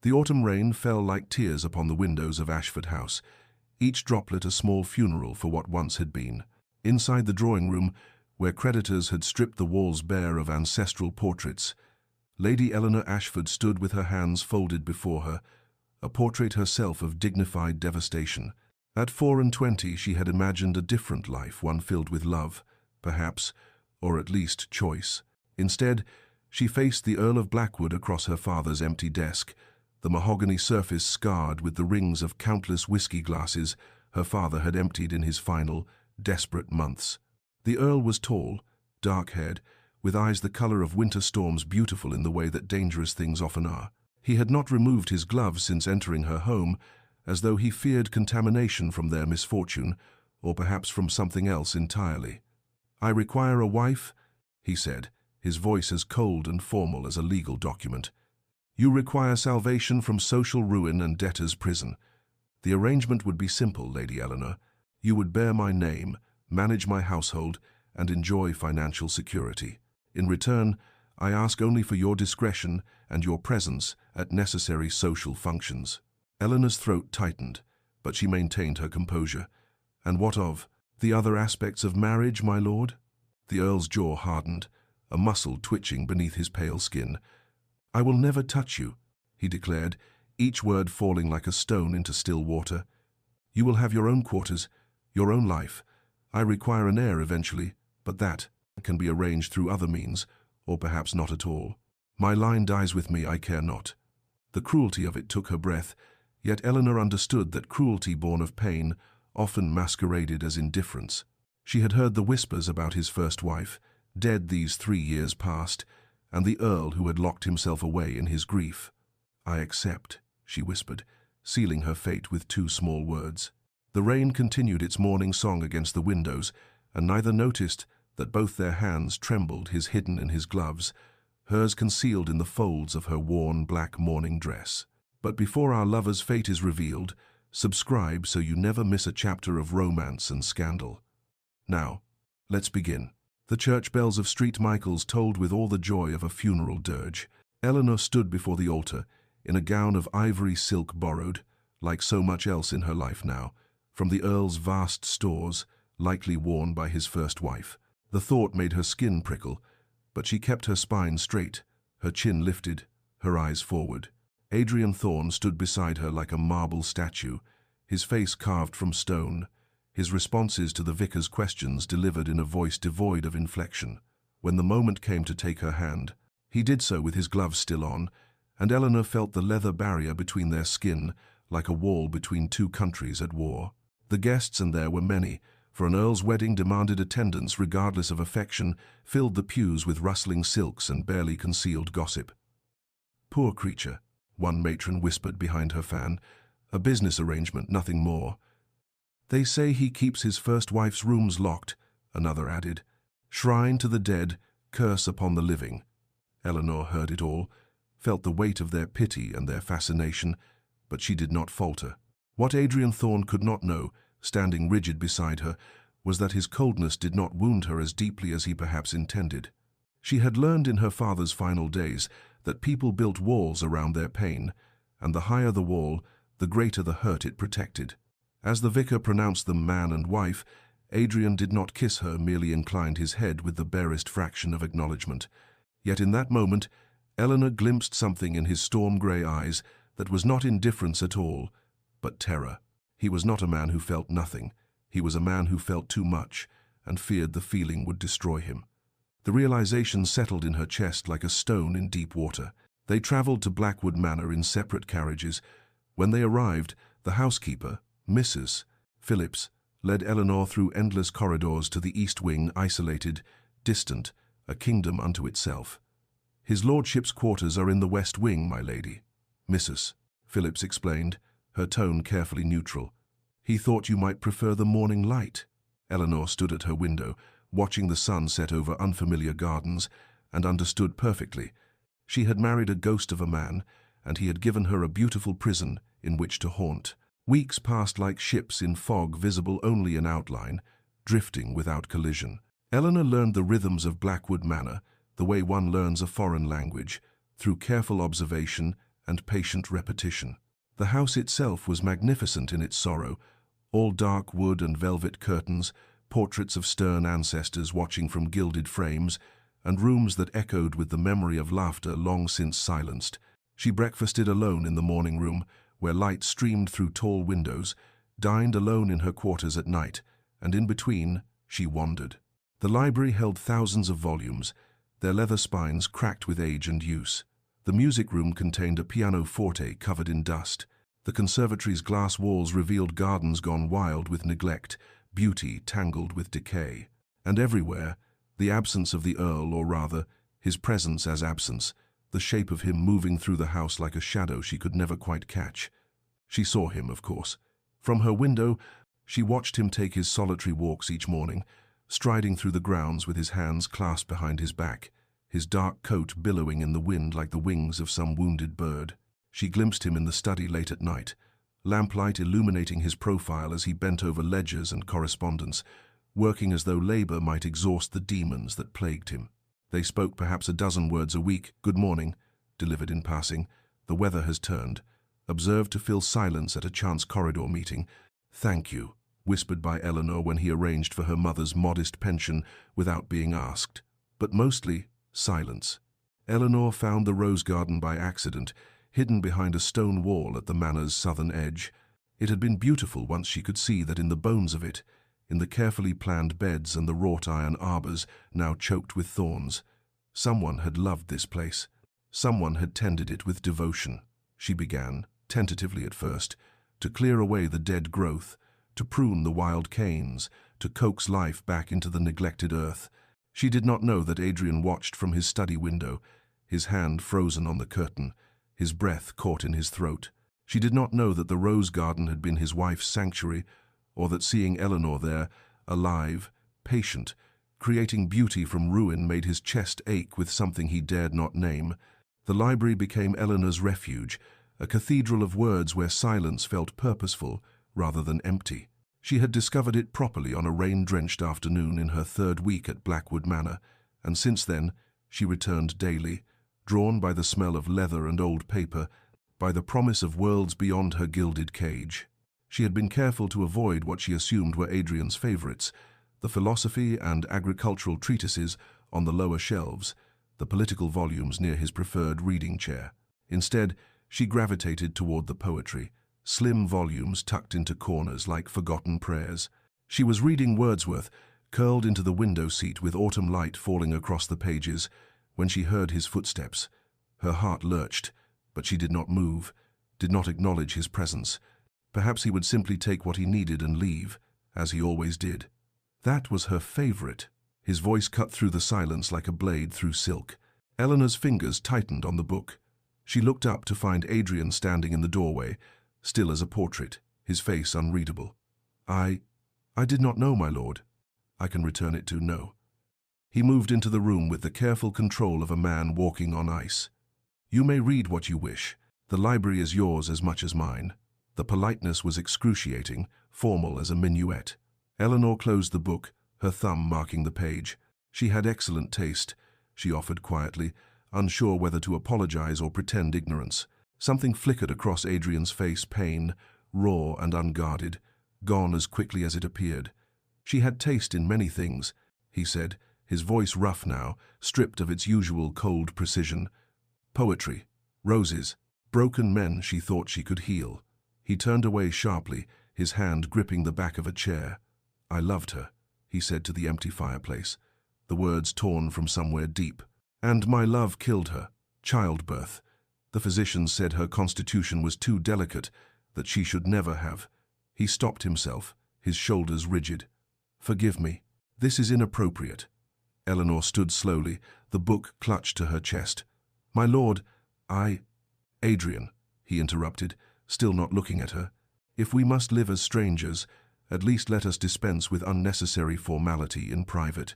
The autumn rain fell like tears upon the windows of Ashford House, each droplet a small funeral for what once had been. Inside the drawing room, where creditors had stripped the walls bare of ancestral portraits, Lady Eleanor Ashford stood with her hands folded before her, a portrait herself of dignified devastation. At 24 she had imagined a different life, one filled with love, perhaps, or at least choice. Instead, she faced the Earl of Blackwood across her father's empty desk, the mahogany surface scarred with the rings of countless whiskey glasses her father had emptied in his final, desperate months. The Earl was tall, dark-haired, with eyes the color of winter storms, beautiful in the way that dangerous things often are. He had not removed his gloves since entering her home, as though he feared contamination from their misfortune, or perhaps from something else entirely. "I require a wife," he said, his voice as cold and formal as a legal document. "You require salvation from social ruin and debtor's prison. The arrangement would be simple, Lady Eleanor. You would bear my name, manage my household, and enjoy financial security. In return, I ask only for your discretion and your presence at necessary social functions." Eleanor's throat tightened, but she maintained her composure. "And what of the other aspects of marriage, my lord?" The Earl's jaw hardened, a muscle twitching beneath his pale skin. "I will never touch you," he declared, each word falling like a stone into still water. "You will have your own quarters, your own life. I require an heir eventually, but that can be arranged through other means, or perhaps not at all. My line dies with me, I care not." The cruelty of it took her breath, yet Eleanor understood that cruelty born of pain often masqueraded as indifference. She had heard the whispers about his first wife, dead these 3 years past, and the Earl who had locked himself away in his grief. "I accept," she whispered, sealing her fate with 2 small words. The rain continued its morning song against the windows, and neither noticed that both their hands trembled, his hidden in his gloves, hers concealed in the folds of her worn black mourning dress. But before our lover's fate is revealed, subscribe so you never miss a chapter of romance and scandal. Now, let's begin. The church bells of St. Michael's tolled with all the joy of a funeral dirge. Eleanor stood before the altar, in a gown of ivory silk borrowed, like so much else in her life now, from the Earl's vast stores, likely worn by his first wife. The thought made her skin prickle, but she kept her spine straight, her chin lifted, her eyes forward. Adrian Thorne stood beside her like a marble statue, his face carved from stone, his responses to the vicar's questions delivered in a voice devoid of inflection. When the moment came to take her hand, he did so with his gloves still on, and Eleanor felt the leather barrier between their skin like a wall between 2 countries at war. The guests, and there were many, for an earl's wedding demanded attendance regardless of affection, filled the pews with rustling silks and barely concealed gossip. "Poor creature," one matron whispered behind her fan, "a business arrangement, nothing more." "They say he keeps his first wife's rooms locked," another added. "Shrine to the dead, curse upon the living." Eleanor heard it all, felt the weight of their pity and their fascination, but she did not falter. What Adrian Thorne could not know, standing rigid beside her, was that his coldness did not wound her as deeply as he perhaps intended. She had learned in her father's final days that people built walls around their pain, and the higher the wall, the greater the hurt it protected. As the vicar pronounced them man and wife, Adrian did not kiss her, merely inclined his head with the barest fraction of acknowledgement. Yet in that moment, Eleanor glimpsed something in his storm-grey eyes that was not indifference at all, but terror. He was not a man who felt nothing. He was a man who felt too much, and feared the feeling would destroy him. The realization settled in her chest like a stone in deep water. They traveled to Blackwood Manor in separate carriages. When they arrived, the housekeeper, Mrs. Phillips, led Eleanor through endless corridors to the east wing, isolated, distant, a kingdom unto itself. "His lordship's quarters are in the west wing, my lady," Mrs. Phillips explained, her tone carefully neutral. "He thought you might prefer the morning light." Eleanor stood at her window, watching the sun set over unfamiliar gardens, and understood perfectly. She had married a ghost of a man, and he had given her a beautiful prison in which to haunt. Weeks passed like ships in fog, visible only in outline, drifting without collision. Eleanor learned the rhythms of Blackwood Manor, the way one learns a foreign language, through careful observation and patient repetition. The house itself was magnificent in its sorrow, all dark wood and velvet curtains, portraits of stern ancestors watching from gilded frames, and rooms that echoed with the memory of laughter long since silenced. She breakfasted alone in the morning room, where light streamed through tall windows, dined alone in her quarters at night, and in between, she wandered. The library held thousands of volumes, their leather spines cracked with age and use. The music room contained a pianoforte covered in dust. The conservatory's glass walls revealed gardens gone wild with neglect, beauty tangled with decay. And everywhere, the absence of the Earl, or rather, his presence as absence, the shape of him moving through the house like a shadow she could never quite catch. She saw him, of course. From her window, she watched him take his solitary walks each morning, striding through the grounds with his hands clasped behind his back, his dark coat billowing in the wind like the wings of some wounded bird. She glimpsed him in the study late at night, lamplight illuminating his profile as he bent over ledgers and correspondence, working as though labor might exhaust the demons that plagued him. They spoke perhaps a dozen words a week. "Good morning," delivered in passing. "The weather has turned," observed to fill silence at a chance corridor meeting. "Thank you," whispered by Eleanor when he arranged for her mother's modest pension without being asked. But mostly, silence. Eleanor found the rose garden by accident, hidden behind a stone wall at the manor's southern edge. It had been beautiful once she could see that in the bones of it, in the carefully planned beds and the wrought iron arbors now choked with thorns. Someone had loved this place. Someone had tended it with devotion. She began, tentatively at first, to clear away the dead growth, to prune the wild canes, to coax life back into the neglected earth. She did not know that Adrian watched from his study window, his hand frozen on the curtain, his breath caught in his throat. She did not know that the rose garden had been his wife's sanctuary, or that seeing Eleanor there, alive, patient, creating beauty from ruin made his chest ache with something he dared not name. The library became Eleanor's refuge, a cathedral of words where silence felt purposeful rather than empty. She had discovered it properly on a rain-drenched afternoon in her third week at Blackwood Manor, and since then she returned daily, drawn by the smell of leather and old paper, by the promise of worlds beyond her gilded cage. She had been careful to avoid what she assumed were Adrian's favorites, the philosophy and agricultural treatises on the lower shelves, the political volumes near his preferred reading chair. Instead, she gravitated toward the poetry, slim volumes tucked into corners like forgotten prayers. She was reading Wordsworth, curled into the window seat with autumn light falling across the pages, when she heard his footsteps. Her heart lurched, but she did not move, did not acknowledge his presence. Perhaps he would simply take what he needed and leave, as he always did. That was her favorite. His voice cut through the silence like a blade through silk. Eleanor's fingers tightened on the book. She looked up to find Adrian standing in the doorway, still as a portrait, his face unreadable. I did not know, my lord." "I can return it to no." He moved into the room with the careful control of a man walking on ice. "You may read what you wish. The library is yours as much as mine." The politeness was excruciating, formal as a minuet. Eleanor closed the book, her thumb marking the page. She had excellent taste, she offered quietly, unsure whether to apologize or pretend ignorance. Something flickered across Adrian's face, pain, raw and unguarded, gone as quickly as it appeared. "She had taste in many things," he said, his voice rough now, stripped of its usual cold precision. "Poetry, roses, broken men she thought she could heal." He turned away sharply, his hand gripping the back of a chair. "I loved her," he said to the empty fireplace, the words torn from somewhere deep. "And my love killed her. Childbirth. The physicians said her constitution was too delicate, that she should never have." He stopped himself, his shoulders rigid. "Forgive me. This is inappropriate." Eleanor stood slowly, the book clutched to her chest. "My lord, Adrian," he interrupted, still not looking at her. "If we must live as strangers, at least let us dispense with unnecessary formality in private."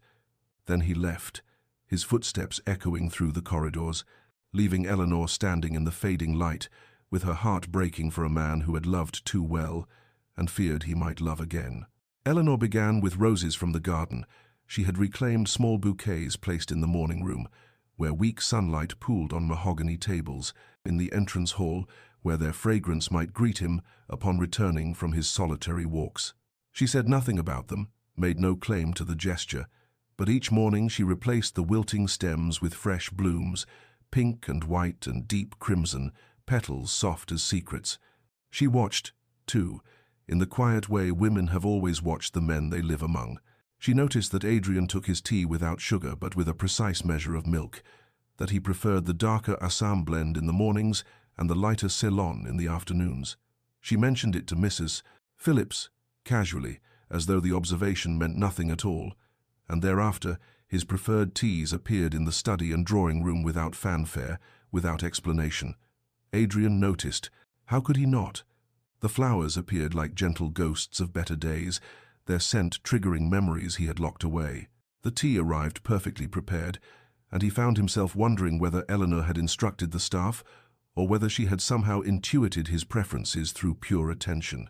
Then he left, his footsteps echoing through the corridors, leaving Eleanor standing in the fading light, with her heart breaking for a man who had loved too well and feared he might love again. Eleanor began with roses from the garden. She had reclaimed small bouquets placed in the morning room, where weak sunlight pooled on mahogany tables, in the entrance hall, where their fragrance might greet him upon returning from his solitary walks. She said nothing about them, made no claim to the gesture, but each morning she replaced the wilting stems with fresh blooms, pink and white and deep crimson, petals soft as secrets. She watched, too, in the quiet way women have always watched the men they live among. She noticed that Adrian took his tea without sugar but with a precise measure of milk, that he preferred the darker Assam blend in the mornings and the lighter Ceylon in the afternoons. She mentioned it to Mrs. Phillips, casually, as though the observation meant nothing at all, and thereafter his preferred teas appeared in the study and drawing room without fanfare, without explanation. Adrian noticed. How could he not? The flowers appeared like gentle ghosts of better days, their scent triggering memories he had locked away. The tea arrived perfectly prepared, and he found himself wondering whether Eleanor had instructed the staff or whether she had somehow intuited his preferences through pure attention.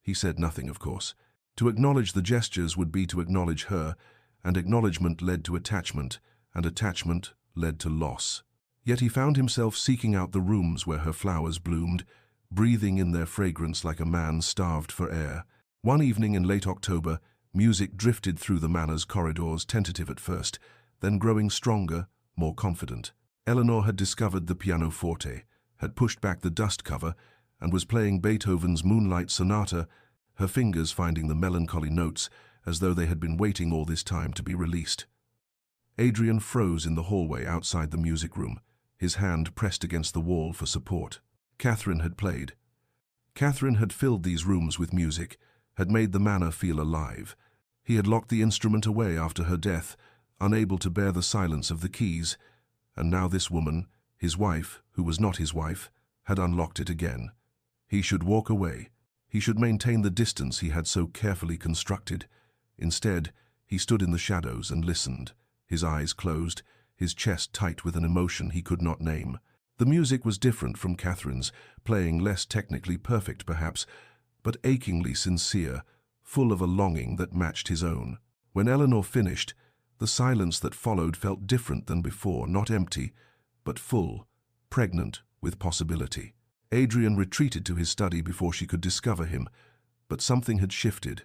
He said nothing, of course. To acknowledge the gestures would be to acknowledge her, and acknowledgement led to attachment, and attachment led to loss. Yet he found himself seeking out the rooms where her flowers bloomed, breathing in their fragrance like a man starved for air. One evening in late October, music drifted through the manor's corridors, tentative at first, then growing stronger, more confident. Eleanor had discovered the pianoforte, had pushed back the dust cover, and was playing Beethoven's Moonlight Sonata, her fingers finding the melancholy notes as though they had been waiting all this time to be released. Adrian froze in the hallway outside the music room, his hand pressed against the wall for support. Catherine had played. Catherine had filled these rooms with music, had made the manor feel alive. He had locked the instrument away after her death, unable to bear the silence of the keys, and now this woman, his wife, who was not his wife, had unlocked it again. He should walk away. He should maintain the distance he had so carefully constructed. Instead, he stood in the shadows and listened, his eyes closed, his chest tight with an emotion he could not name. The music was different from Catherine's, playing less technically perfect perhaps, but achingly sincere, full of a longing that matched his own. When Eleanor finished, the silence that followed felt different than before, not empty, but full, pregnant with possibility. Adrian retreated to his study before she could discover him, but something had shifted.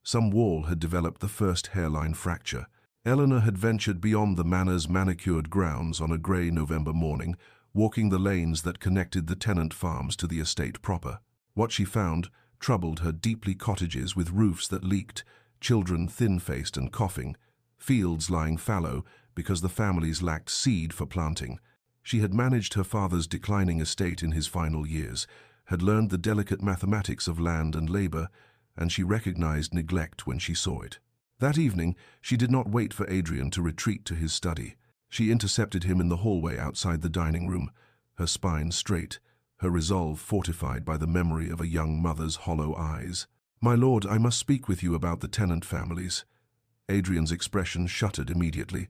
Some wall had developed the first hairline fracture. Eleanor had ventured beyond the manor's manicured grounds on a grey November morning, walking the lanes that connected the tenant farms to the estate proper. What she found troubled her deeply: cottages with roofs that leaked, children thin-faced and coughing, fields lying fallow because the families lacked seed for planting. She had managed her father's declining estate in his final years, had learned the delicate mathematics of land and labor, and she recognized neglect when she saw it. That evening, she did not wait for Adrian to retreat to his study. She intercepted him in the hallway outside the dining room, her spine straight, her resolve fortified by the memory of a young mother's hollow eyes. "My lord, I must speak with you about the tenant families." Adrian's expression shuttered immediately.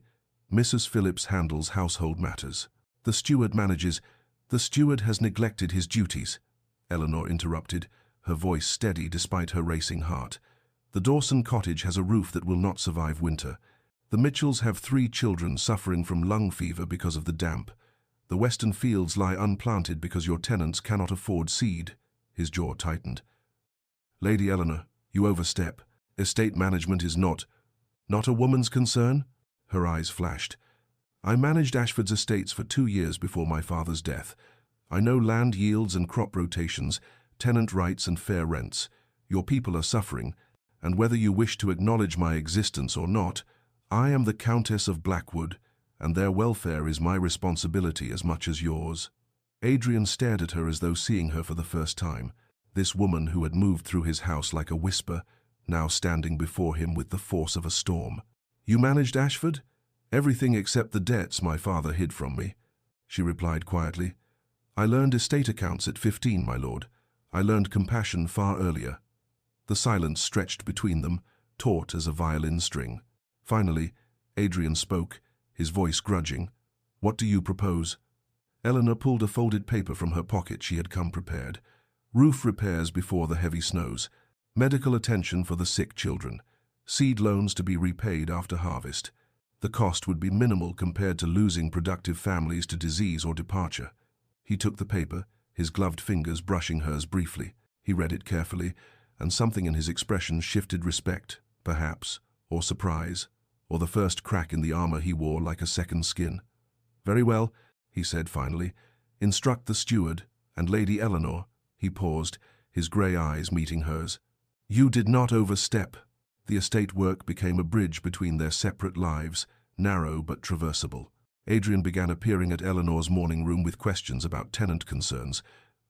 "Mrs. Phillips handles household matters. The steward manages—" "The steward has neglected his duties," Eleanor interrupted, her voice steady despite her racing heart. "The Dawson cottage has a roof that will not survive winter. The Mitchells have 3 children suffering from lung fever because of the damp. The western fields lie unplanted because your tenants cannot afford seed." His jaw tightened. "Lady Eleanor, you overstep. Estate management is not a woman's concern?" Her eyes flashed. "I managed Ashford's estates for 2 years before my father's death. I know land yields and crop rotations, tenant rights and fair rents. Your people are suffering, and whether you wish to acknowledge my existence or not, I am the Countess of Blackwood, and their welfare is my responsibility as much as yours." Adrian stared at her as though seeing her for the first time. This woman who had moved through his house like a whisper, now standing before him with the force of a storm. "You managed Ashford?" "Everything except the debts my father hid from me," she replied quietly. "I learned estate accounts at 15, my lord. I learned compassion far earlier." The silence stretched between them, taut as a violin string. Finally, Adrian spoke, his voice grudging. "What do you propose?" Eleanor pulled a folded paper from her pocket. She had come prepared. Roof repairs before the heavy snows, medical attention for the sick children, seed loans to be repaid after harvest. The cost would be minimal compared to losing productive families to disease or departure. He took the paper, his gloved fingers brushing hers briefly. He read it carefully, and something in his expression shifted respect, perhaps, or surprise, or the first crack in the armor he wore like a second skin. "Very well," he said finally. "Instruct the steward, and Lady Eleanor." He paused, his grey eyes meeting hers. "You did not overstep." The estate work became a bridge between their separate lives, narrow but traversable. Adrian began appearing at Eleanor's morning room with questions about tenant concerns,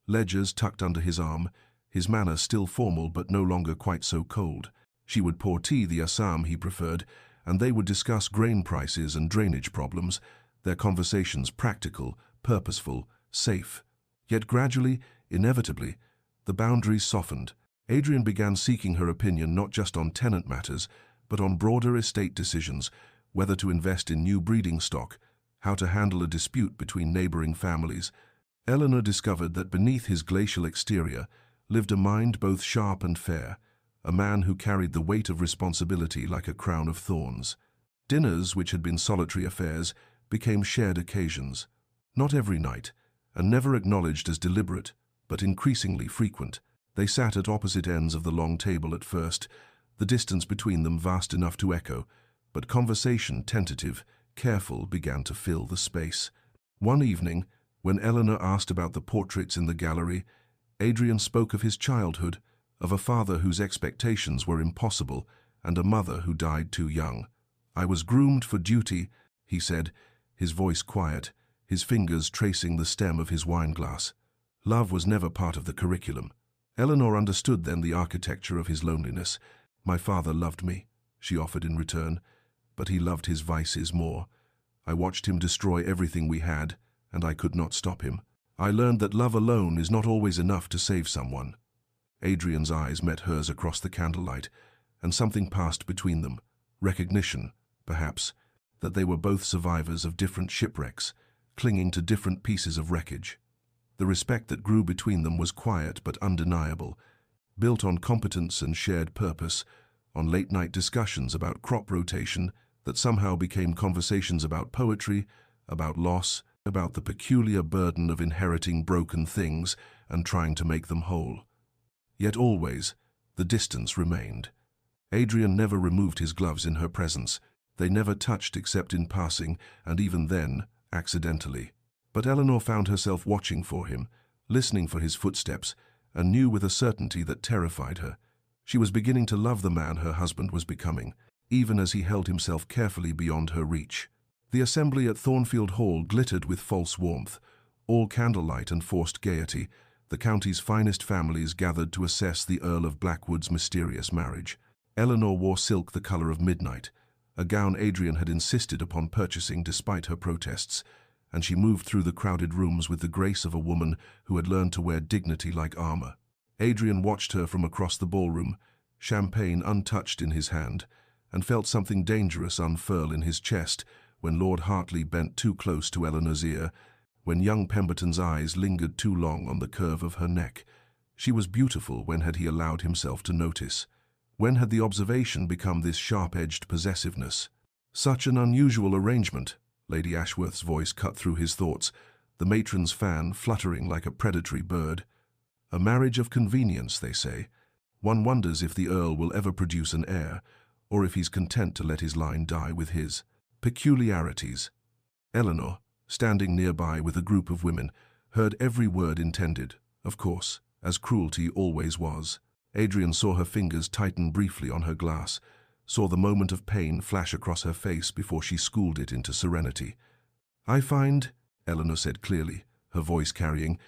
ledgers tucked under his arm, his manner still formal but no longer quite so cold. She would pour tea, the Assam he preferred, and they would discuss grain prices and drainage problems, their conversations practical, purposeful, safe. Yet gradually, inevitably, the boundaries softened. Adrian began seeking her opinion not just on tenant matters, but on broader estate decisions, whether to invest in new breeding stock, how to handle a dispute between neighboring families. Eleanor discovered that beneath his glacial exterior lived a mind both sharp and fair, a man who carried the weight of responsibility like a crown of thorns. Dinners, which had been solitary affairs, became shared occasions. Not every night, and never acknowledged as deliberate, but increasingly frequent. They sat at opposite ends of the long table at first, the distance between them vast enough to echo, but conversation, tentative, careful, began to fill the space. One evening, when Eleanor asked about the portraits in the gallery, Adrian spoke of his childhood, of a father whose expectations were impossible, and a mother who died too young. "I was groomed for duty," he said, his voice quiet, his fingers tracing the stem of his wineglass. Love was never part of the curriculum. Eleanor understood then the architecture of his loneliness. "My father loved me," she offered in return, "but he loved his vices more. I watched him destroy everything we had, and I could not stop him. I learned that love alone is not always enough to save someone." Adrian's eyes met hers across the candlelight, and something passed between them. Recognition, perhaps, that they were both survivors of different shipwrecks, clinging to different pieces of wreckage. The respect that grew between them was quiet but undeniable, built on competence and shared purpose, on late-night discussions about crop rotation that somehow became conversations about poetry, about loss, about the peculiar burden of inheriting broken things and trying to make them whole. Yet always, the distance remained. Adrian never removed his gloves in her presence. They never touched except in passing, and even then, accidentally. But Eleanor found herself watching for him, listening for his footsteps, and knew with a certainty that terrified her. She was beginning to love the man her husband was becoming, even as he held himself carefully beyond her reach. The assembly at Thornfield Hall glittered with false warmth, all candlelight and forced gaiety. The county's finest families gathered to assess the Earl of Blackwood's mysterious marriage. Eleanor wore silk the color of midnight, a gown Adrian had insisted upon purchasing despite her protests, and she moved through the crowded rooms with the grace of a woman who had learned to wear dignity like armor. Adrian watched her from across the ballroom, champagne untouched in his hand, and felt something dangerous unfurl in his chest when Lord Hartley bent too close to Eleanor's ear, when young Pemberton's eyes lingered too long on the curve of her neck. She was beautiful. When had he allowed himself to notice? When had the observation become this sharp-edged possessiveness? "Such an unusual arrangement," Lady Ashworth's voice cut through his thoughts, the matron's fan fluttering like a predatory bird. "A marriage of convenience, they say. One wonders if the Earl will ever produce an heir, or if he's content to let his line die with his peculiarities." Eleanor, standing nearby with a group of women, heard every word intended, of course, as cruelty always was. Adrian saw her fingers tighten briefly on her glass, saw the moment of pain flash across her face before she schooled it into serenity. "I find," Eleanor said clearly, her voice carrying,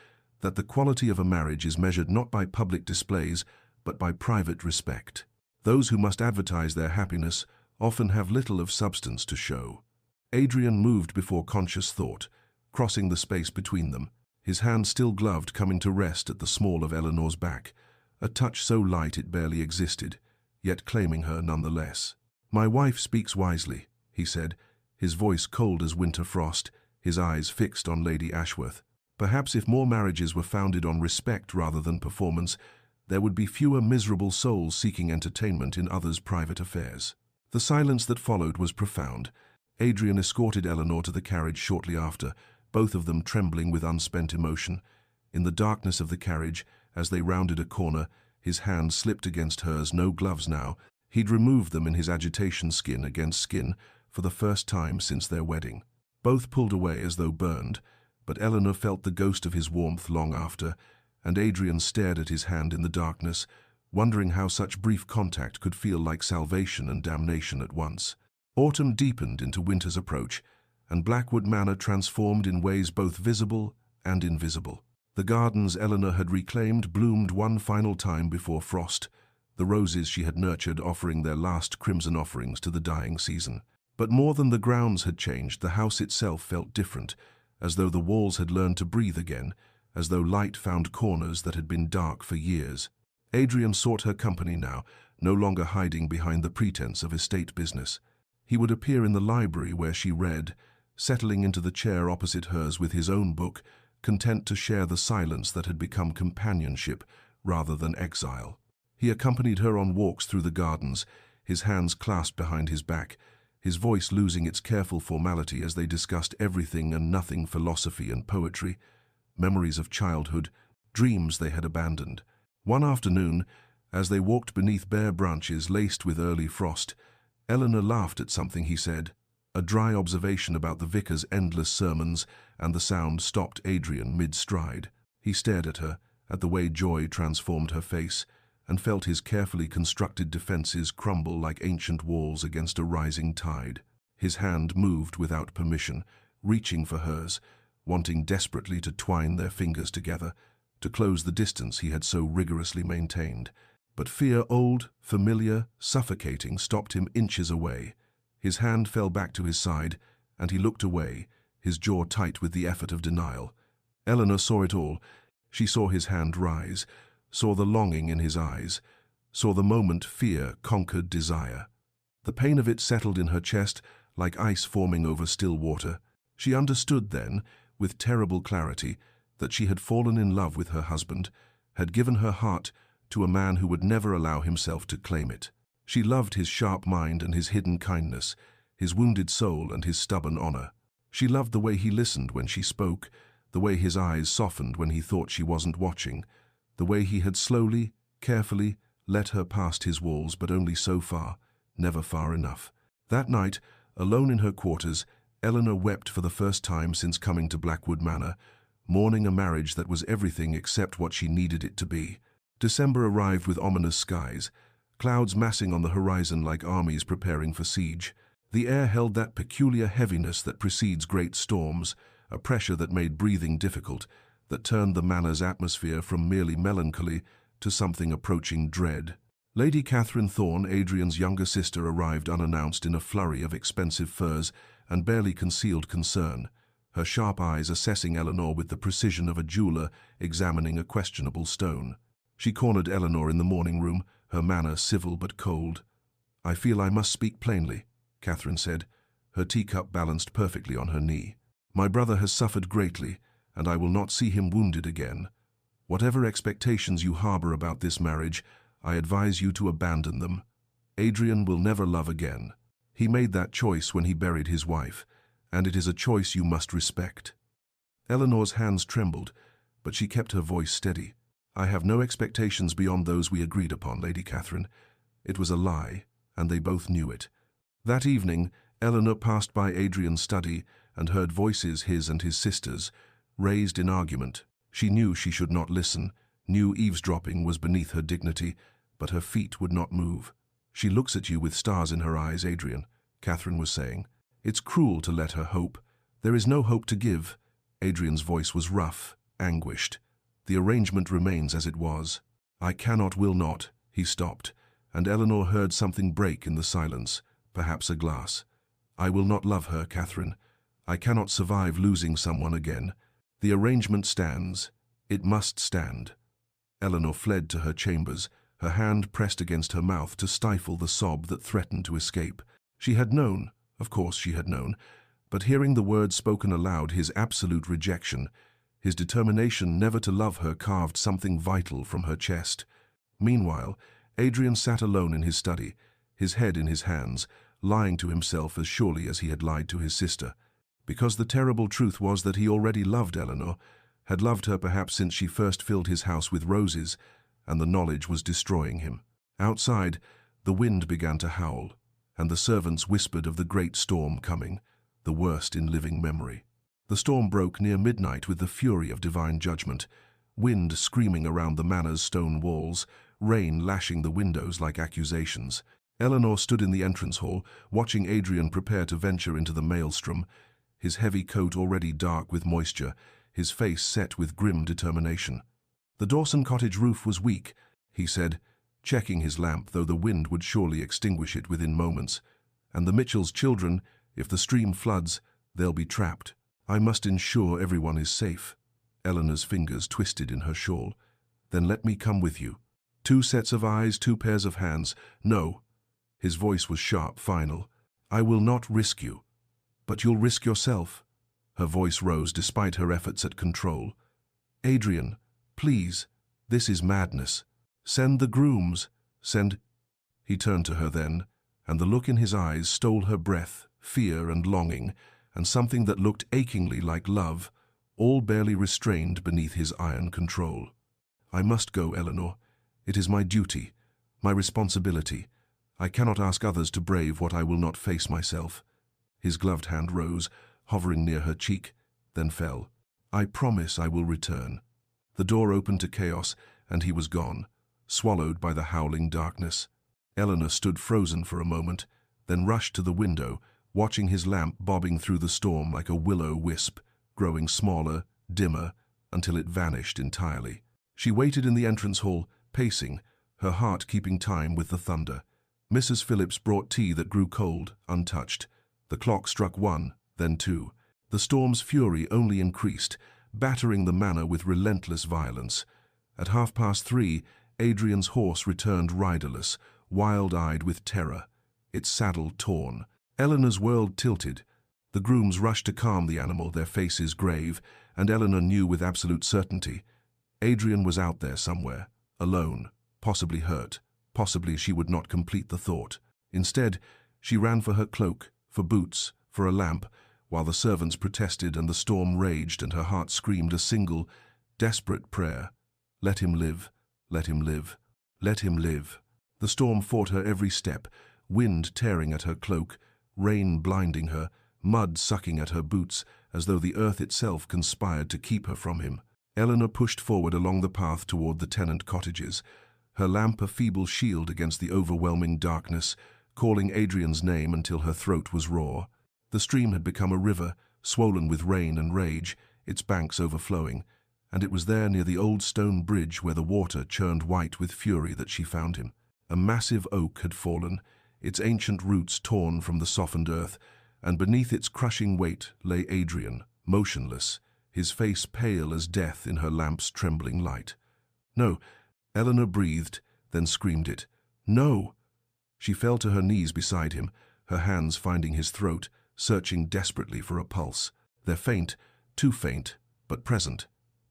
"that the quality of a marriage is measured not by public displays, but by private respect. Those who must advertise their happiness often have little of substance to show." Adrian moved before conscious thought, crossing the space between them, his hand still gloved coming to rest at the small of Eleanor's back, a touch so light it barely existed, yet claiming her nonetheless. "My wife speaks wisely," he said, his voice cold as winter frost, his eyes fixed on Lady Ashworth. "Perhaps if more marriages were founded on respect rather than performance, there would be fewer miserable souls seeking entertainment in others' private affairs." The silence that followed was profound. Adrian escorted Eleanor to the carriage shortly after, both of them trembling with unspent emotion. In the darkness of the carriage, as they rounded a corner, his hand slipped against hers, no gloves now. He'd removed them in his agitation, skin against skin, for the first time since their wedding. Both pulled away as though burned, but Eleanor felt the ghost of his warmth long after, and Adrian stared at his hand in the darkness, wondering how such brief contact could feel like salvation and damnation at once. Autumn deepened into winter's approach, and Blackwood Manor transformed in ways both visible and invisible. The gardens Eleanor had reclaimed bloomed one final time before frost, the roses she had nurtured offering their last crimson offerings to the dying season. But more than the grounds had changed, the house itself felt different, as though the walls had learned to breathe again, as though light found corners that had been dark for years. Adrian sought her company now, no longer hiding behind the pretense of estate business. He would appear in the library where she read, settling into the chair opposite hers with his own book, content to share the silence that had become companionship rather than exile. He accompanied her on walks through the gardens, his hands clasped behind his back, his voice losing its careful formality as they discussed everything and nothing, philosophy and poetry, memories of childhood, dreams they had abandoned. One afternoon, as they walked beneath bare branches laced with early frost, Eleanor laughed at something he said. A dry observation about the vicar's endless sermons, and the sound stopped Adrian mid-stride. He stared at her, at the way joy transformed her face, and felt his carefully constructed defenses crumble like ancient walls against a rising tide. His hand moved without permission, reaching for hers, wanting desperately to twine their fingers together, to close the distance he had so rigorously maintained. But fear, old, familiar, suffocating, stopped him inches away. His hand fell back to his side, and he looked away, his jaw tight with the effort of denial. Eleanor saw it all. She saw his hand rise, saw the longing in his eyes, saw the moment fear conquered desire. The pain of it settled in her chest like ice forming over still water. She understood then, with terrible clarity, that she had fallen in love with her husband, had given her heart to a man who would never allow himself to claim it. She loved his sharp mind and his hidden kindness, his wounded soul and his stubborn honor. She loved the way he listened when she spoke, the way his eyes softened when he thought she wasn't watching, the way he had slowly, carefully let her past his walls, but only so far, never far enough. That night, alone in her quarters, Eleanor wept for the first time since coming to Blackwood Manor, mourning a marriage that was everything except what she needed it to be. December arrived with ominous skies, clouds massing on the horizon like armies preparing for siege. The air held that peculiar heaviness that precedes great storms, a pressure that made breathing difficult, that turned the manor's atmosphere from merely melancholy to something approaching dread. Lady Catherine Thorne, Adrian's younger sister, arrived unannounced in a flurry of expensive furs and barely concealed concern, her sharp eyes assessing Eleanor with the precision of a jeweler examining a questionable stone. She cornered Eleanor in the morning room, her manner civil but cold. "I feel I must speak plainly," Catherine said, her teacup balanced perfectly on her knee. "My brother has suffered greatly, and I will not see him wounded again. Whatever expectations you harbor about this marriage, I advise you to abandon them. Adrian will never love again. He made that choice when he buried his wife, and it is a choice you must respect." Eleanor's hands trembled, but she kept her voice steady. "I have no expectations beyond those we agreed upon, Lady Catherine. It was a lie, and they both knew it." That evening, Eleanor passed by Adrian's study and heard voices, his and his sister's, raised in argument. She knew she should not listen, knew eavesdropping was beneath her dignity, but her feet would not move. "She looks at you with stars in her eyes, Adrian," Catherine was saying. "It's cruel to let her hope. There is no hope to give." Adrian's voice was rough, anguished. "The arrangement remains as it was." "I cannot, will not." He stopped, and Eleanor heard something break in the silence, perhaps a glass. "I will not love her, Catherine. I cannot survive losing someone again. The arrangement stands. It must stand." Eleanor fled to her chambers, her hand pressed against her mouth to stifle the sob that threatened to escape. She had known, of course she had known, but hearing the words spoken aloud, his absolute rejection, his determination never to love her, carved something vital from her chest. Meanwhile, Adrian sat alone in his study, his head in his hands, lying to himself as surely as he had lied to his sister. Because the terrible truth was that he already loved Eleanor, had loved her perhaps since she first filled his house with roses, and the knowledge was destroying him. Outside, the wind began to howl, and the servants whispered of the great storm coming, the worst in living memory. The storm broke near midnight with the fury of divine judgment, wind screaming around the manor's stone walls, rain lashing the windows like accusations. Eleanor stood in the entrance hall, watching Adrian prepare to venture into the maelstrom, his heavy coat already dark with moisture, his face set with grim determination. The Dawson cottage roof was weak, he said, checking his lamp, though the wind would surely extinguish it within moments. And the Mitchells' children, if the stream floods, they'll be trapped. I must ensure everyone is safe. Eleanor's fingers twisted in her shawl. Then let me come with you. 2 sets of eyes, 2 pairs of hands. No. His voice was sharp, final. I will not risk you. But you'll risk yourself. Her voice rose despite her efforts at control. Adrian, please, this is madness. Send the grooms. Send... He turned to her then, and the look in his eyes stole her breath, fear and longing, and something that looked achingly like love, all barely restrained beneath his iron control. I must go, Eleanor. It is my duty, my responsibility. I cannot ask others to brave what I will not face myself. His gloved hand rose, hovering near her cheek, then fell. I promise I will return. The door opened to chaos, and he was gone, swallowed by the howling darkness. Eleanor stood frozen for a moment, then rushed to the window, watching his lamp bobbing through the storm like a will-o'-wisp, growing smaller, dimmer, until it vanished entirely. She waited in the entrance hall, pacing, her heart keeping time with the thunder. Mrs. Phillips brought tea that grew cold, untouched. The clock struck 1, then 2. The storm's fury only increased, battering the manor with relentless violence. At 3:30, Adrian's horse returned riderless, wild-eyed with terror, its saddle torn. Eleanor's world tilted. The grooms rushed to calm the animal, their faces grave, and Eleanor knew with absolute certainty. Adrian was out there somewhere, alone, possibly hurt, possibly she would not complete the thought. Instead, she ran for her cloak, for boots, for a lamp, while the servants protested and the storm raged and her heart screamed a single, desperate prayer. Let him live, let him live, let him live. The storm fought her every step, wind tearing at her cloak, rain blinding her, mud sucking at her boots, as though the earth itself conspired to keep her from him. Eleanor pushed forward along the path toward the tenant cottages, her lamp a feeble shield against the overwhelming darkness, calling Adrian's name until her throat was raw. The stream had become a river, swollen with rain and rage, its banks overflowing, and it was there near the old stone bridge where the water churned white with fury that she found him. A massive oak had fallen, its ancient roots torn from the softened earth, and beneath its crushing weight lay Adrian, motionless, his face pale as death in her lamp's trembling light. No, Eleanor breathed, then screamed it. No! She fell to her knees beside him, her hands finding his throat, searching desperately for a pulse. They're faint, too faint, but present.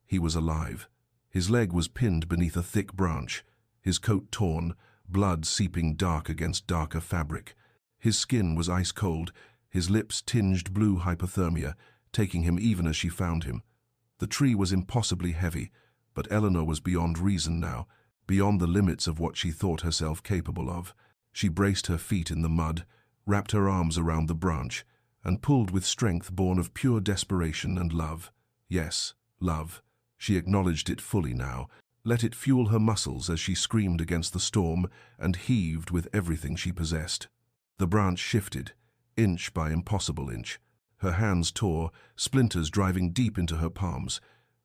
He was alive. His leg was pinned beneath a thick branch, his coat torn, blood seeping dark against darker fabric. His skin was ice-cold, his lips tinged blue hypothermia, taking him even as she found him. The tree was impossibly heavy, but Eleanor was beyond reason now, beyond the limits of what she thought herself capable of. She braced her feet in the mud, wrapped her arms around the branch, and pulled with strength born of pure desperation and love. Yes, love. She acknowledged it fully now, let it fuel her muscles as she screamed against the storm and heaved with everything she possessed. The branch shifted, inch by impossible inch. Her hands tore, splinters driving deep into her palms,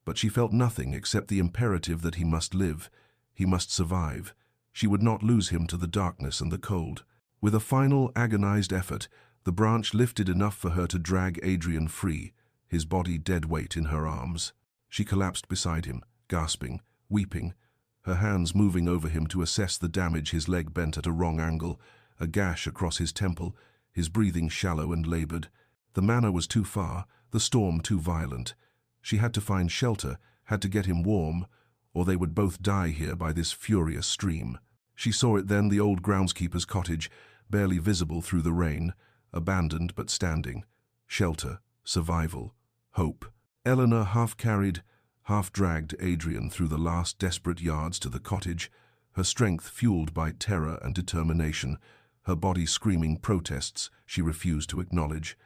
but she felt nothing except the imperative that he must live, he must survive. She would not lose him to the darkness and the cold. With a final, agonized effort, the branch lifted enough for her to drag Adrian free, his body dead weight in her arms. She collapsed beside him, gasping, weeping, her hands moving over him to assess the damage his leg bent at a wrong angle, a gash across his temple, his breathing shallow and labored. The manor was too far, the storm too violent. She had to find shelter, had to get him warm, or they would both die here by this furious stream. She saw it then, the old groundskeeper's cottage, barely visible through the rain, abandoned but standing. Shelter, survival, hope. Eleanor half-carried, half-dragged Adrian through the last desperate yards to the cottage, her strength fueled by terror and determination, her body screaming protests she refused to acknowledge.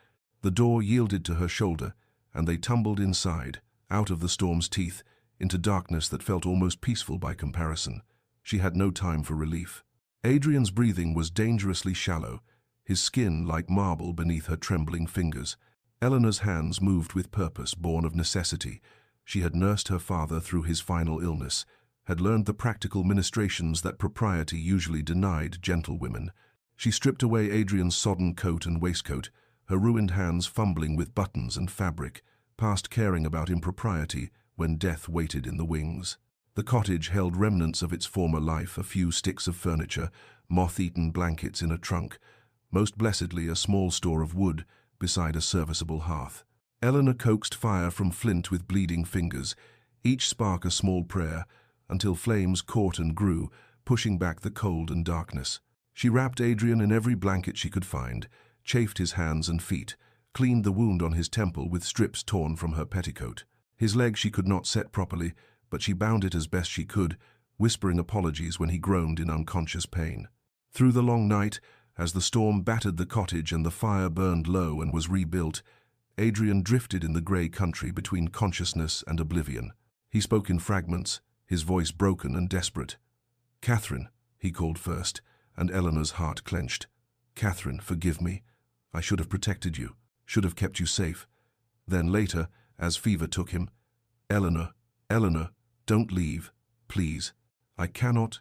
The door yielded to her shoulder, and they tumbled inside, out of the storm's teeth, into darkness that felt almost peaceful by comparison. She had no time for relief. Adrian's breathing was dangerously shallow, his skin like marble beneath her trembling fingers. Eleanor's hands moved with purpose, born of necessity. She had nursed her father through his final illness, had learned the practical ministrations that propriety usually denied gentlewomen. She stripped away Adrian's sodden coat and waistcoat, her ruined hands fumbling with buttons and fabric, past caring about impropriety when death waited in the wings. The cottage held remnants of its former life, a few sticks of furniture, moth-eaten blankets in a trunk, most blessedly a small store of wood beside a serviceable hearth. Eleanor coaxed fire from flint with bleeding fingers, each spark a small prayer, until flames caught and grew, pushing back the cold and darkness. She wrapped Adrian in every blanket she could find, chafed his hands and feet, cleaned the wound on his temple with strips torn from her petticoat. His leg she could not set properly, but she bound it as best she could, whispering apologies when he groaned in unconscious pain. Through the long night, as the storm battered the cottage and the fire burned low and was rebuilt, Adrian drifted in the grey country between consciousness and oblivion. He spoke in fragments, his voice broken and desperate. "Catherine," he called first, and Eleanor's heart clenched. "Catherine, forgive me. I should have protected you, should have kept you safe." Then later, as fever took him, "Eleanor, Eleanor, don't leave, please. I cannot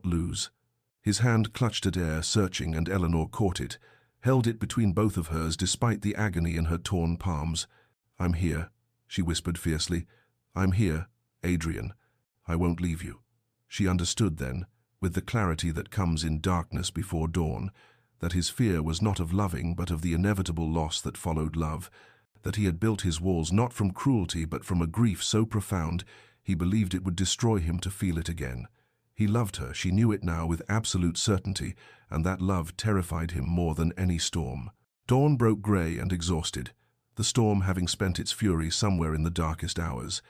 lose." His hand clutched at air, searching, and Eleanor caught it, held it between both of hers despite the agony in her torn palms. "I'm here," she whispered fiercely. "I'm here, Adrian. I won't leave you." She understood then, with the clarity that comes in darkness before dawn, that his fear was not of loving but of the inevitable loss that followed love, that he had built his walls not from cruelty but from a grief so profound he believed it would destroy him to feel it again. He loved her, she knew it now with absolute certainty, and that love terrified him more than any storm. Dawn broke grey and exhausted, the storm having spent its fury somewhere in the darkest hours,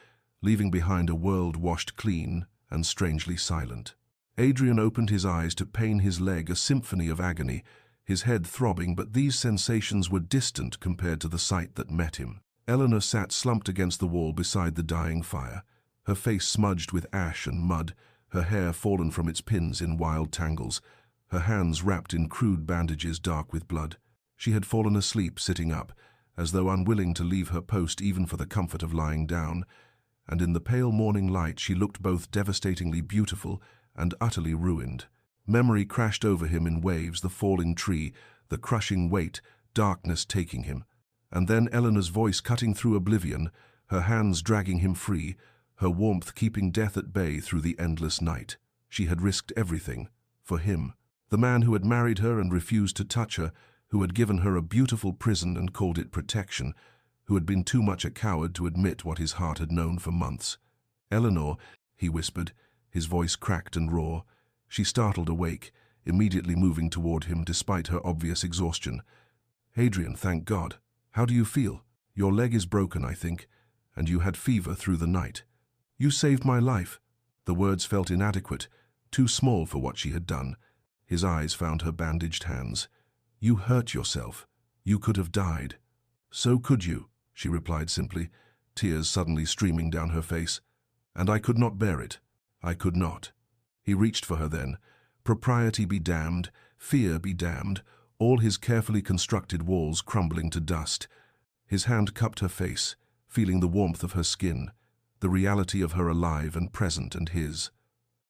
leaving behind a world washed clean and strangely silent. Adrian opened his eyes to pain his leg, a symphony of agony, his head throbbing, but these sensations were distant compared to the sight that met him. Eleanor sat slumped against the wall beside the dying fire, her face smudged with ash and mud, her hair fallen from its pins in wild tangles, her hands wrapped in crude bandages dark with blood. She had fallen asleep sitting up, as though unwilling to leave her post even for the comfort of lying down, and in the pale morning light she looked both devastatingly beautiful and utterly ruined. Memory crashed over him in waves, the falling tree, the crushing weight, darkness taking him. And then Eleanor's voice cutting through oblivion, her hands dragging him free, her warmth keeping death at bay through the endless night. She had risked everything, for him, the man who had married her and refused to touch her, who had given her a beautiful prison and called it protection, who had been too much a coward to admit what his heart had known for months. "Eleanor," he whispered, his voice cracked and raw. She startled awake, immediately moving toward him despite her obvious exhaustion. "Adrian, thank God. How do you feel? Your leg is broken, I think, and you had fever through the night." "You saved my life." The words felt inadequate, too small for what she had done. His eyes found her bandaged hands. "You hurt yourself. You could have died." "So could you," she replied simply, tears suddenly streaming down her face. "And I could not bear it. I could not." He reached for her then. Propriety be damned, fear be damned, all his carefully constructed walls crumbling to dust. His hand cupped her face, feeling the warmth of her skin, the reality of her alive and present and his.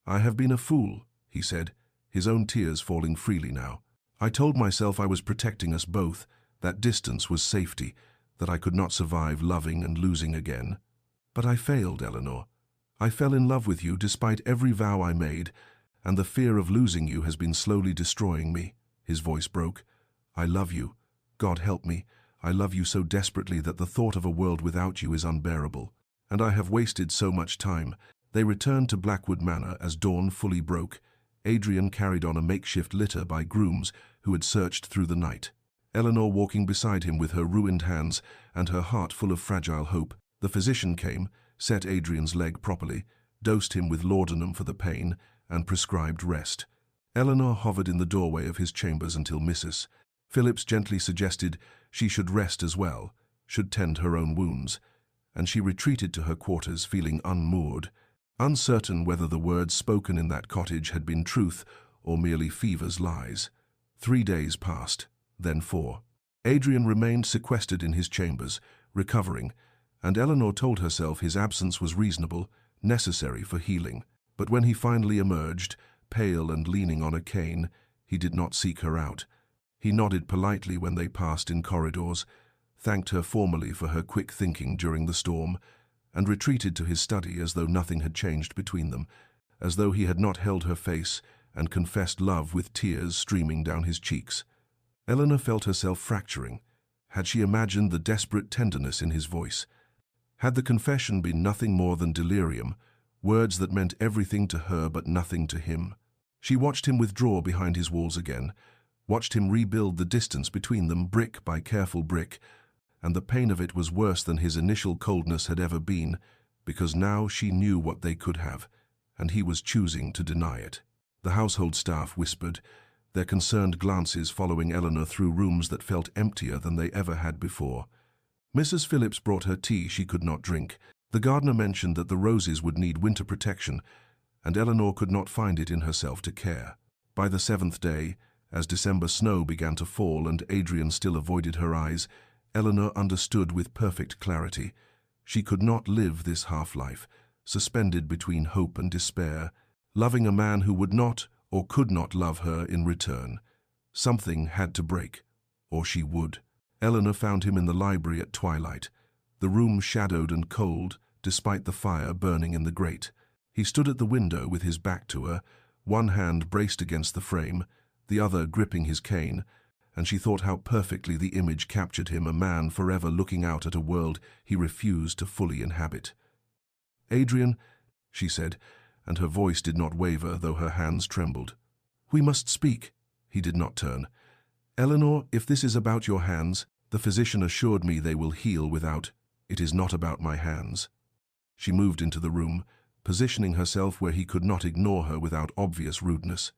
"I have been a fool," he said, his own tears falling freely now. "I told myself I was protecting us both, that distance was safety, that I could not survive loving and losing again. But I failed, Eleanor. I fell in love with you despite every vow I made, and the fear of losing you has been slowly destroying me." His voice broke. "I love you. God help me. I love you so desperately that the thought of a world without you is unbearable. And I have wasted so much time." They returned to Blackwood Manor as dawn fully broke. Adrian carried on a makeshift litter by grooms who had searched through the night. Eleanor walking beside him with her ruined hands and her heart full of fragile hope. The physician came, set Adrian's leg properly, dosed him with laudanum for the pain, and prescribed rest. Eleanor hovered in the doorway of his chambers until Mrs. Phillips gently suggested she should rest as well, should tend her own wounds, and she retreated to her quarters feeling unmoored, uncertain whether the words spoken in that cottage had been truth or merely fever's lies. 3 days passed, then 4. Adrian remained sequestered in his chambers, recovering, and Eleanor told herself his absence was reasonable, necessary for healing. But when he finally emerged, pale and leaning on a cane, he did not seek her out. He nodded politely when they passed in corridors, thanked her formally for her quick thinking during the storm, and retreated to his study as though nothing had changed between them, as though he had not held her face and confessed love with tears streaming down his cheeks. Eleanor felt herself fracturing. Had she imagined the desperate tenderness in his voice? Had the confession been nothing more than delirium, words that meant everything to her but nothing to him? She watched him withdraw behind his walls again, watched him rebuild the distance between them brick by careful brick, and the pain of it was worse than his initial coldness had ever been, because now she knew what they could have, and he was choosing to deny it. The household staff whispered, their concerned glances following Eleanor through rooms that felt emptier than they ever had before. Mrs. Phillips brought her tea she could not drink. The gardener mentioned that the roses would need winter protection, and Eleanor could not find it in herself to care. By the 7th day, as December snow began to fall and Adrian still avoided her eyes, Eleanor understood with perfect clarity. She could not live this half-life, suspended between hope and despair, loving a man who would not or could not love her in return. Something had to break, or she would. Eleanor found him in the library at twilight, the room shadowed and cold, despite the fire burning in the grate. He stood at the window with his back to her, one hand braced against the frame, the other gripping his cane, and she thought how perfectly the image captured him, a man forever looking out at a world he refused to fully inhabit. "Adrian," she said, and her voice did not waver, though her hands trembled. "We must speak." He did not turn. "Eleanor, if this is about your hands, the physician assured me they will heal without. It is not about my hands." She moved into the room, positioning herself where he could not ignore her without obvious rudeness.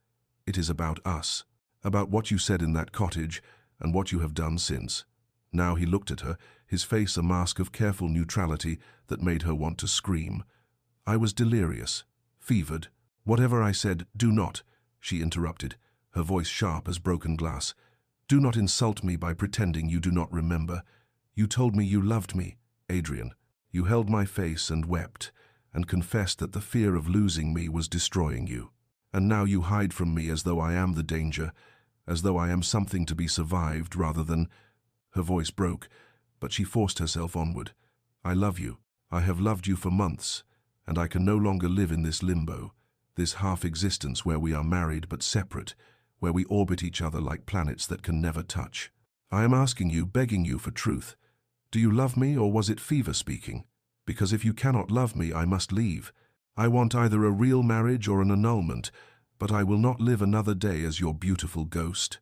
"It is about us, about what you said in that cottage and what you have done since." Now he looked at her, his face a mask of careful neutrality that made her want to scream. "I was delirious, fevered. Whatever I said, do not," she interrupted, her voice sharp as broken glass. "Do not insult me by pretending you do not remember. You told me you loved me, Adrian. You held my face and wept, and confessed that the fear of losing me was destroying you. And now you hide from me as though I am the danger, as though I am something to be survived rather than—" Her voice broke, but she forced herself onward. "I love you. I have loved you for months, and I can no longer live in this limbo, this half-existence where we are married but separate, where we orbit each other like planets that can never touch. I am asking you, begging you for truth. Do you love me, or was it fever speaking? Because if you cannot love me, I must leave. I want either a real marriage or an annulment, but I will not live another day as your beautiful ghost."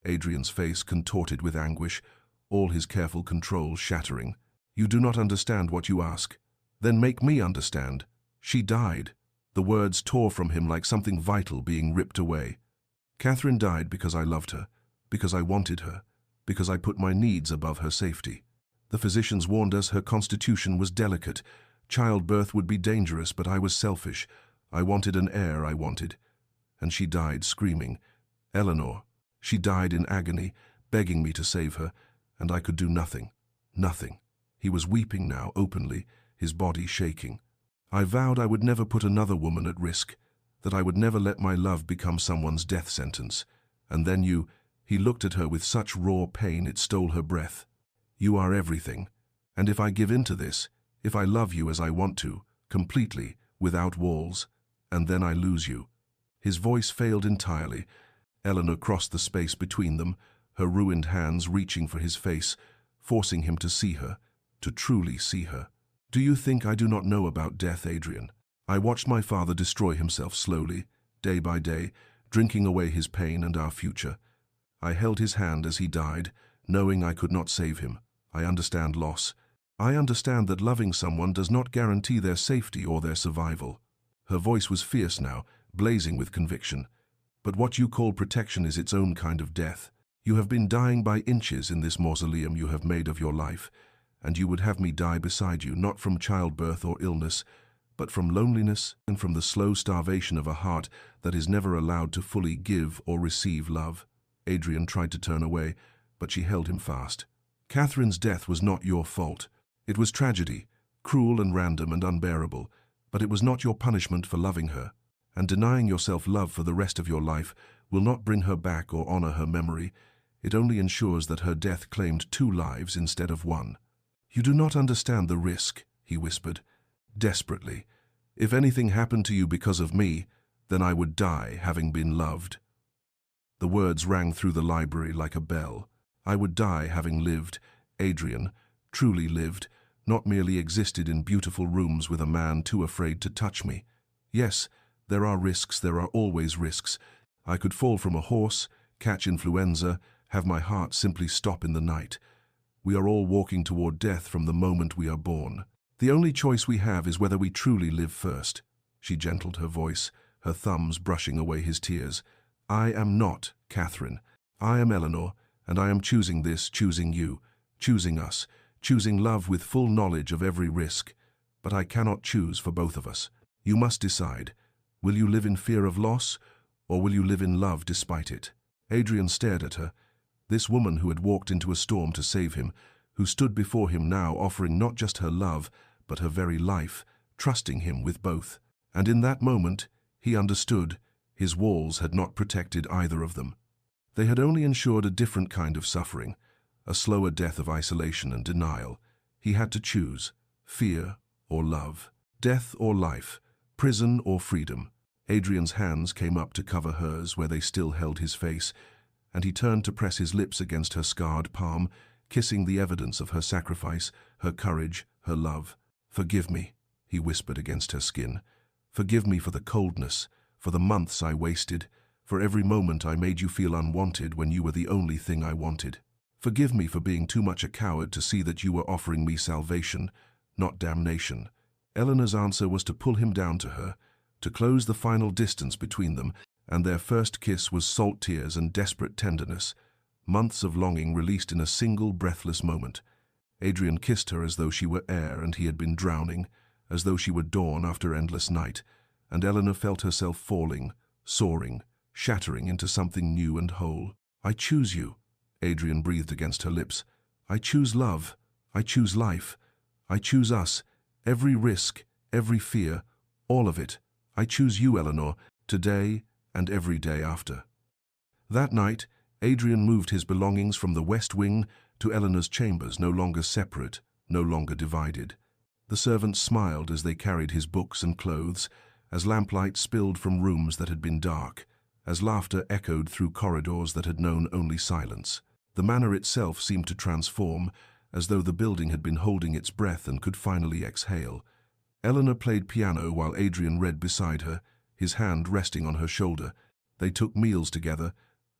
Adrian's face contorted with anguish, all his careful control shattering. "You do not understand what you ask. Then make me understand. She died." The words tore from him like something vital being ripped away. "Catherine died because I loved her, because I wanted her, because I put my needs above her safety. The physicians warned us her constitution was delicate. Childbirth would be dangerous, but I was selfish. I wanted an heir, I wanted. And she died screaming. Eleanor. She died in agony, begging me to save her, and I could do nothing. Nothing." He was weeping now, openly, his body shaking. "I vowed I would never put another woman at risk, that I would never let my love become someone's death sentence. And then you—" He looked at her with such raw pain it stole her breath. "You are everything. And if I give in to this, if I love you as I want to, completely, without walls, and then I lose you." His voice failed entirely. Eleanor crossed the space between them, her ruined hands reaching for his face, forcing him to see her, to truly see her. "Do you think I do not know about death, Adrian? I watched my father destroy himself slowly, day by day, drinking away his pain and our future. I held his hand as he died, knowing I could not save him. I understand loss. I understand that loving someone does not guarantee their safety or their survival. Her voice was fierce now, blazing with conviction. But what you call protection is its own kind of death. You have been dying by inches in this mausoleum you have made of your life, and you would have me die beside you, not from childbirth or illness, but from loneliness and from the slow starvation of a heart that is never allowed to fully give or receive love. Adrian tried to turn away, but she held him fast. Catherine's death was not your fault. It was tragedy, cruel and random and unbearable, but it was not your punishment for loving her. And denying yourself love for the rest of your life will not bring her back or honor her memory. It only ensures that her death claimed 2 lives instead of 1. You do not understand the risk, he whispered, desperately. If anything happened to you because of me, then I would die having been loved. The words rang through the library like a bell. I would die having lived, Adrian, truly lived, not merely existed in beautiful rooms with a man too afraid to touch me. Yes, there are risks, there are always risks. I could fall from a horse, catch influenza, have my heart simply stop in the night. We are all walking toward death from the moment we are born. The only choice we have is whether we truly live first. She gentled her voice, her thumbs brushing away his tears. I am not Catherine. I am Eleanor, and I am choosing this, choosing you, choosing us, choosing love with full knowledge of every risk. But I cannot choose for both of us. You must decide. Will you live in fear of loss, or will you live in love despite it? Adrian stared at her. This woman who had walked into a storm to save him, who stood before him now offering not just her love, but her very life, trusting him with both. And in that moment, he understood. His walls had not protected either of them. They had only ensured a different kind of suffering, a slower death of isolation and denial. He had to choose, fear or love, death or life, prison or freedom. Adrian's hands came up to cover hers where they still held his face, and he turned to press his lips against her scarred palm, kissing the evidence of her sacrifice, her courage, her love. Forgive me, he whispered against her skin. Forgive me for the coldness, for the months I wasted, for every moment I made you feel unwanted when you were the only thing I wanted. Forgive me for being too much a coward to see that you were offering me salvation, not damnation. Eleanor's answer was to pull him down to her, to close the final distance between them, and their first kiss was salt tears and desperate tenderness, months of longing released in a single breathless moment. Adrian kissed her as though she were air and he had been drowning, as though she were dawn after endless night, and Eleanor felt herself falling, soaring, shattering into something new and whole. I choose you, Adrian breathed against her lips. I choose love. I choose life. I choose us. Every risk, every fear, all of it. I choose you, Eleanor, today and every day after. That night, Adrian moved his belongings from the west wing to Eleanor's chambers, no longer separate, no longer divided. The servants smiled as they carried his books and clothes, as lamplight spilled from rooms that had been dark, as laughter echoed through corridors that had known only silence. The manor itself seemed to transform, as though the building had been holding its breath and could finally exhale. Eleanor played piano while Adrian read beside her, his hand resting on her shoulder. They took meals together,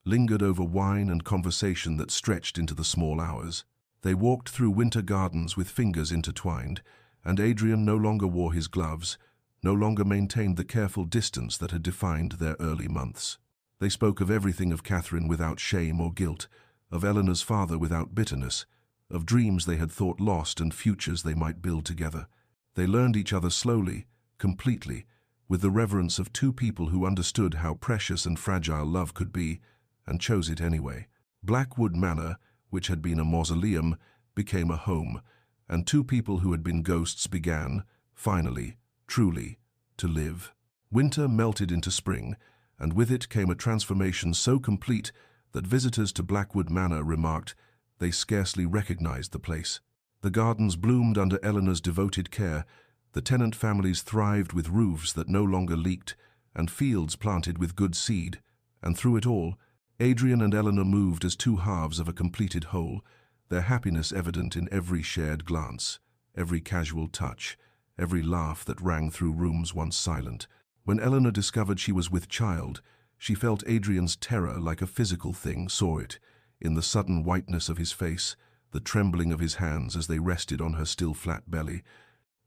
lingered over wine and conversation that stretched into the small hours. They walked through winter gardens with fingers intertwined, and Adrian no longer wore his gloves, no longer maintained the careful distance that had defined their early months. They spoke of everything of Catherine without shame or guilt, of Eleanor's father without bitterness, of dreams they had thought lost and futures they might build together. They learned each other slowly, completely, with the reverence of 2 people who understood how precious and fragile love could be, and chose it anyway. Blackwood Manor, which had been a mausoleum, became a home, and 2 people who had been ghosts began, finally, truly, to live. Winter melted into spring, and with it came a transformation so complete that visitors to Blackwood Manor remarked they scarcely recognized the place. The gardens bloomed under Eleanor's devoted care, the tenant families thrived with roofs that no longer leaked, and fields planted with good seed, and through it all, Adrian and Eleanor moved as 2 halves of a completed whole, their happiness evident in every shared glance, every casual touch, every laugh that rang through rooms once silent. When Eleanor discovered she was with child, she felt Adrian's terror like a physical thing, saw it in the sudden whiteness of his face, the trembling of his hands as they rested on her still flat belly.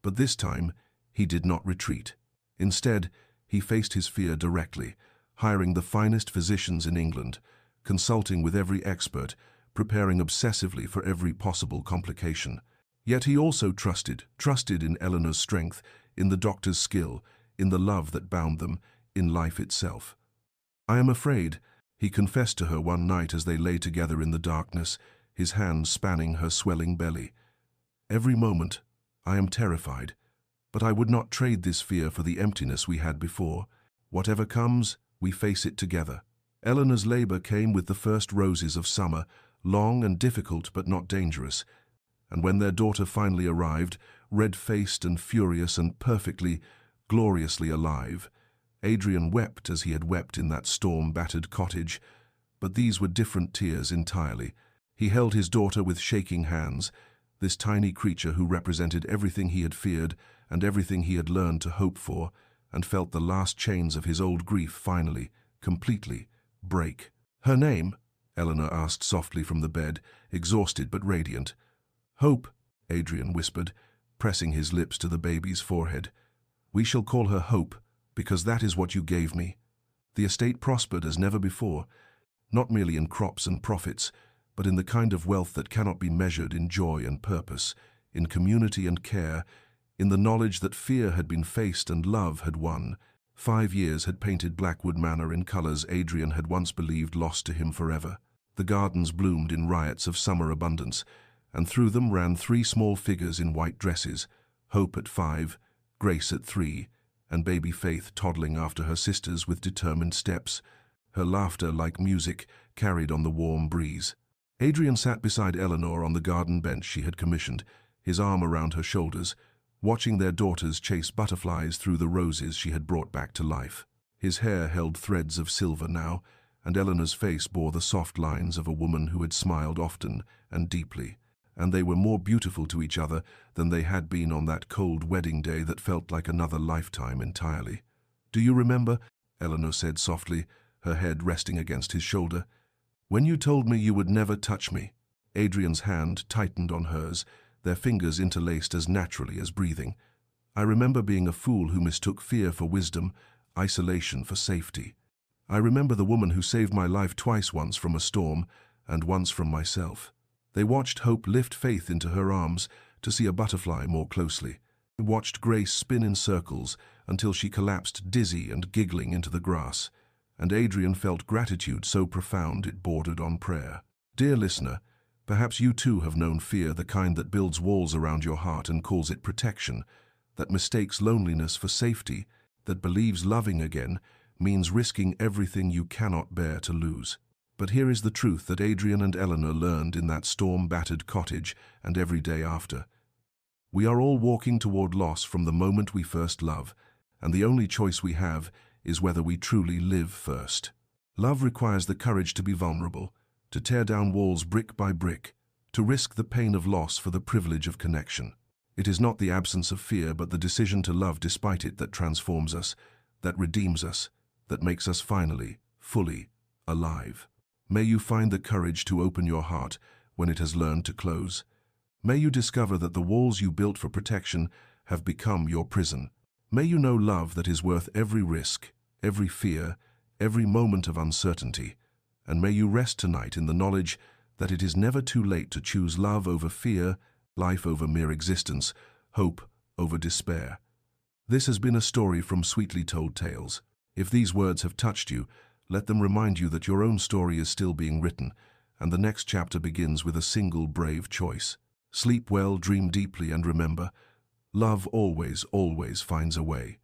But this time, he did not retreat. Instead, he faced his fear directly, hiring the finest physicians in England, consulting with every expert, preparing obsessively for every possible complication. Yet he also trusted in Eleanor's strength, in the doctor's skill, in the love that bound them, in life itself. "I am afraid," he confessed to her one night as they lay together in the darkness, his hands spanning her swelling belly. "Every moment, I am terrified, but I would not trade this fear for the emptiness we had before. Whatever comes, we face it together." Eleanor's labor came with the first roses of summer, long and difficult but not dangerous, and when their daughter finally arrived, red-faced and furious and perfectly, gloriously alive, Adrian wept as he had wept in that storm-battered cottage, but these were different tears entirely. He held his daughter with shaking hands, this tiny creature who represented everything he had feared and everything he had learned to hope for, and felt the last chains of his old grief finally, completely, break. "Her name?" Eleanor asked softly from the bed, exhausted but radiant. "Hope," Adrian whispered, pressing his lips to the baby's forehead. "We shall call her Hope, because that is what you gave me." The estate prospered as never before, not merely in crops and profits, but in the kind of wealth that cannot be measured in joy and purpose, in community and care, in the knowledge that fear had been faced and love had won. 5 years had painted Blackwood Manor in colors Adrian had once believed lost to him forever. The gardens bloomed in riots of summer abundance, and through them ran 3 small figures in white dresses, Hope at 5, Grace at 3, and baby Faith toddling after her sisters with determined steps, her laughter like music carried on the warm breeze. Adrian sat beside Eleanor on the garden bench she had commissioned, his arm around her shoulders, watching their daughters chase butterflies through the roses she had brought back to life. His hair held threads of silver now, and Eleanor's face bore the soft lines of a woman who had smiled often and deeply, and they were more beautiful to each other than they had been on that cold wedding day that felt like another lifetime entirely. "Do you remember?" Eleanor said softly, her head resting against his shoulder. "When you told me you would never touch me." Adrian's hand tightened on hers, their fingers interlaced as naturally as breathing. "I remember being a fool who mistook fear for wisdom, isolation for safety. I remember the woman who saved my life twice, once from a storm and once from myself." They watched Hope lift Faith into her arms to see a butterfly more closely. They watched Grace spin in circles until she collapsed dizzy and giggling into the grass, and Adrian felt gratitude so profound it bordered on prayer. Dear listener, perhaps you too have known fear, the kind that builds walls around your heart and calls it protection, that mistakes loneliness for safety, that believes loving again means risking everything you cannot bear to lose. But here is the truth that Adrian and Eleanor learned in that storm-battered cottage and every day after. We are all walking toward loss from the moment we first love, and the only choice we have is whether we truly live first. Love requires the courage to be vulnerable, to tear down walls brick by brick, to risk the pain of loss for the privilege of connection. It is not the absence of fear, but the decision to love despite it that transforms us, that redeems us, that makes us finally, fully, alive. May you find the courage to open your heart when it has learned to close. May you discover that the walls you built for protection have become your prison. May you know love that is worth every risk, every fear, every moment of uncertainty. And may you rest tonight in the knowledge that it is never too late to choose love over fear, life over mere existence, hope over despair. This has been a story from Sweetly Told Tales. If these words have touched you, let them remind you that your own story is still being written, and the next chapter begins with a single brave choice. Sleep well, dream deeply, and remember, love always, always finds a way.